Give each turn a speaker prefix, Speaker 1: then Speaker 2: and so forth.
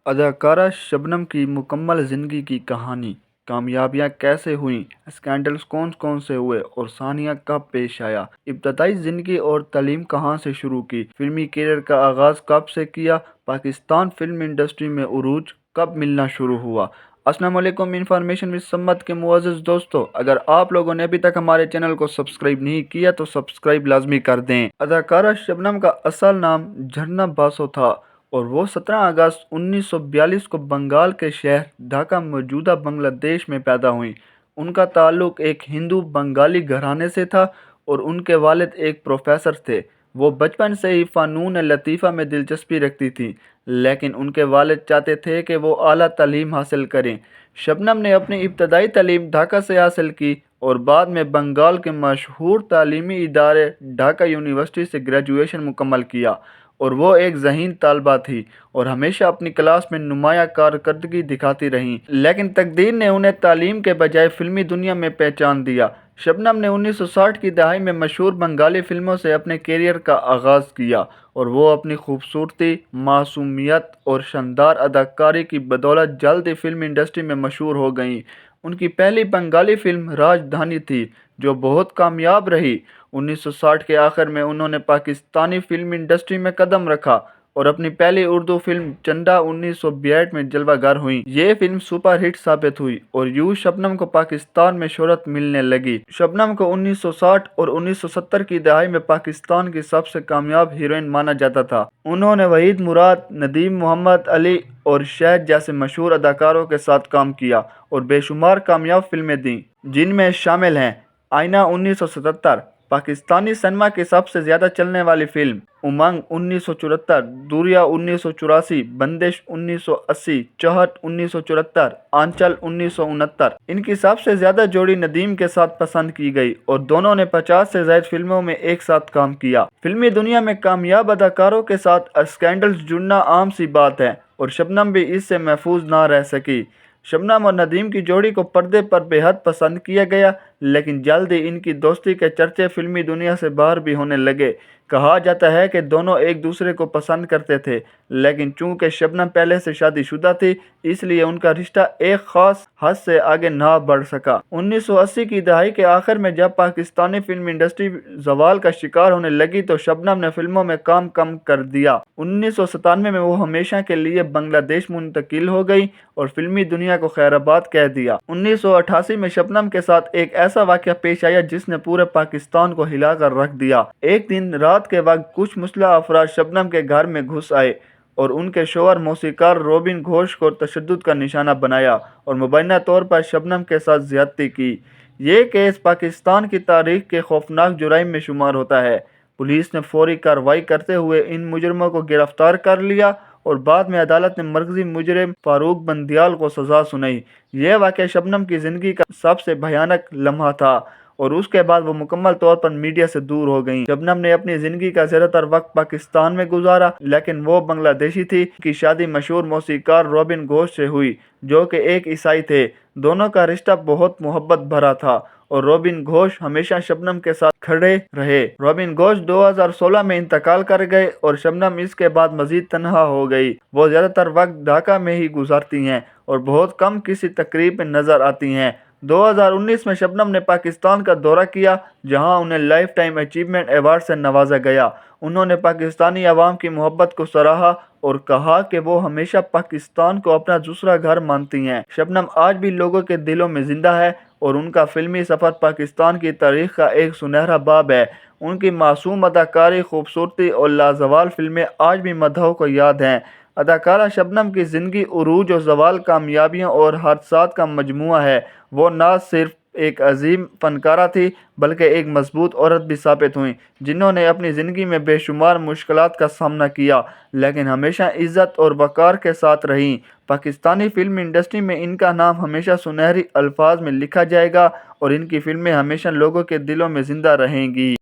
Speaker 1: اداکارہ شبنم کی مکمل زندگی کی کہانی، کامیابیاں کیسے ہوئیں، اسکینڈلز کون کون سے ہوئے اور ثانیہ کب پیش آیا، ابتدائی زندگی اور تعلیم کہاں سے شروع کی، فلمی کیریئر کا آغاز کب سے کیا، پاکستان فلم انڈسٹری میں عروج کب ملنا شروع ہوا۔ السلام علیکم، انفارمیشن ود سمت کے معزز دوستو، اگر آپ لوگوں نے ابھی تک ہمارے چینل کو سبسکرائب نہیں کیا تو سبسکرائب لازمی کر دیں۔ اداکارہ شبنم کا اصل نام جھرنا باسو تھا اور وہ 17 اگست 1942 کو بنگال کے شہر ڈھاکہ موجودہ بنگلہ دیش میں پیدا ہوئیں۔ ان کا تعلق ایک ہندو بنگالی گھرانے سے تھا اور ان کے والد ایک پروفیسر تھے۔ وہ بچپن سے ہی فنون لطیفہ میں دلچسپی رکھتی تھیں، لیکن ان کے والد چاہتے تھے کہ وہ اعلیٰ تعلیم حاصل کریں۔ شبنم نے اپنی ابتدائی تعلیم ڈھاکہ سے حاصل کی اور بعد میں بنگال کے مشہور تعلیمی ادارے ڈھاکہ یونیورسٹی سے گریجویشن مکمل کیا، اور وہ ایک ذہین طالبہ تھی اور ہمیشہ اپنی کلاس میں نمایاں کارکردگی دکھاتی رہیں، لیکن تقدیر نے انہیں تعلیم کے بجائے فلمی دنیا میں پہچان دیا۔ شبنم نے 1960 کی دہائی میں مشہور بنگالی فلموں سے اپنے کیریئر کا آغاز کیا اور وہ اپنی خوبصورتی، معصومیت اور شاندار اداکاری کی بدولت جلد ہی فلم انڈسٹری میں مشہور ہو گئیں۔ ان کی پہلی بنگالی فلم راجدھانی تھی، جو بہت کامیاب رہی۔ 1960 کے آخر میں انہوں نے پاکستانی فلم انڈسٹری میں قدم رکھا اور اپنی پہلی اردو فلم چنڈا 1962 میں جلوہ گر ہوئیں۔ یہ فلم سپر ہٹ ثابت ہوئی اور یوں شبنم کو پاکستان میں شہرت ملنے لگی۔ شبنم کو 1960 اور 1970 کی دہائی میں پاکستان کی سب سے کامیاب ہیروئن مانا جاتا تھا۔ انہوں نے وحید مراد، ندیم محمد علی اور شہد جیسے مشہور اداکاروں کے ساتھ کام کیا اور بے شمار کامیاب فلمیں دیں، جن میں شامل ہیں آئینہ 1977، پاکستانی سنیما کی سب سے زیادہ چلنے والی فلم، امنگ 1974، دوریا 1984، بندش 1980، چاہت 1974، آنچل 1969۔ ان کی سب سے زیادہ جوڑی ندیم کے ساتھ پسند کی گئی اور دونوں نے 50 سے زائد فلموں میں ایک ساتھ کام کیا۔ فلمی دنیا میں کامیاب اداکاروں کے ساتھ اسکینڈلز جڑنا عام سی بات ہے اور شبنم بھی اس سے محفوظ نہ رہ سکی۔ شبنم اور ندیم کی جوڑی کو پردے پر بے حد پسند کیا گیا، لیکن جلد ہی ان کی دوستی کے چرچے فلمی دنیا سے باہر بھی ہونے لگے۔ کہا جاتا ہے کہ دونوں ایک دوسرے کو پسند کرتے تھے، لیکن چونکہ شبنم پہلے سے شادی شدہ تھی، اس لیے ان کا رشتہ ایک خاص حد سے آگے نہ بڑھ سکا۔ 1980 کی دہائی کے آخر میں جب پاکستانی فلم انڈسٹری زوال کا شکار ہونے لگی تو شبنم نے فلموں میں کام کم کر دیا۔ 1997 میں وہ ہمیشہ کے لیے بنگلہ دیش منتقل ہو گئی اور فلمی دنیا کو خیر آباد کہہ دیا۔ 1988 میں شبنم کے ساتھ ایک ایسا واقعہ پیش آیا جس نے پورے پاکستان کو ہلا کر رکھ دیا۔ ایک دن رات کے وقت کچھ مسلح افراد شبنم کے گھر میں گھس آئے اور ان کے شوہر موسیقار روبن گھوش کو تشدد کا نشانہ بنایا اور مبینہ طور پر شبنم کے ساتھ زیادتی کی۔ یہ کیس پاکستان کی تاریخ کے خوفناک جرائم میں شمار ہوتا ہے۔ پولیس نے فوری کارروائی کرتے ہوئے ان مجرموں کو گرفتار کر لیا اور بعد میں عدالت نے مرکزی مجرم فاروق بندیال کو سزا سنائی۔ یہ واقعہ شبنم کی زندگی کا سب سے بھیانک لمحہ تھا اور اس کے بعد وہ مکمل طور پر میڈیا سے دور ہو گئیں۔ شبنم نے اپنی زندگی کا زیادہ تر وقت پاکستان میں گزارا، لیکن وہ بنگلہ دیشی تھی۔ ان کی شادی مشہور موسیقار روبن گھوش سے ہوئی، جو کہ ایک عیسائی تھے۔ دونوں کا رشتہ بہت محبت بھرا تھا اور روبن گھوش ہمیشہ شبنم کے ساتھ کھڑے رہے۔ روبن گھوش 2016 میں انتقال کر گئے اور شبنم اس کے بعد مزید تنہا ہو گئی۔ وہ زیادہ تر وقت ڈھاکہ میں ہی گزارتی ہیں اور بہت کم کسی تقریب میں نظر آتی ہیں۔ 2019 میں شبنم نے پاکستان کا دورہ کیا، جہاں انہیں لائف ٹائم اچیومنٹ ایوارڈ سے نوازا گیا۔ انہوں نے پاکستانی عوام کی محبت کو سراہا اور کہا کہ وہ ہمیشہ پاکستان کو اپنا دوسرا گھر مانتی ہیں۔ شبنم آج بھی لوگوں کے دلوں میں زندہ ہے اور ان کا فلمی سفر پاکستان کی تاریخ کا ایک سنہرا باب ہے۔ ان کی معصوم اداکاری، خوبصورتی اور لازوال فلمیں آج بھی مداحوں کو یاد ہیں۔ اداکارہ شبنم کی زندگی عروج و زوال، کامیابیوں اور حادثات کا مجموعہ ہے۔ وہ نہ صرف ایک عظیم فنکارہ تھی بلکہ ایک مضبوط عورت بھی ثابت ہوئیں، جنہوں نے اپنی زندگی میں بے شمار مشکلات کا سامنا کیا لیکن ہمیشہ عزت اور وقار کے ساتھ رہیں۔ پاکستانی فلم انڈسٹری میں ان کا نام ہمیشہ سنہری الفاظ میں لکھا جائے گا اور ان کی فلمیں ہمیشہ لوگوں کے دلوں میں زندہ رہیں گی۔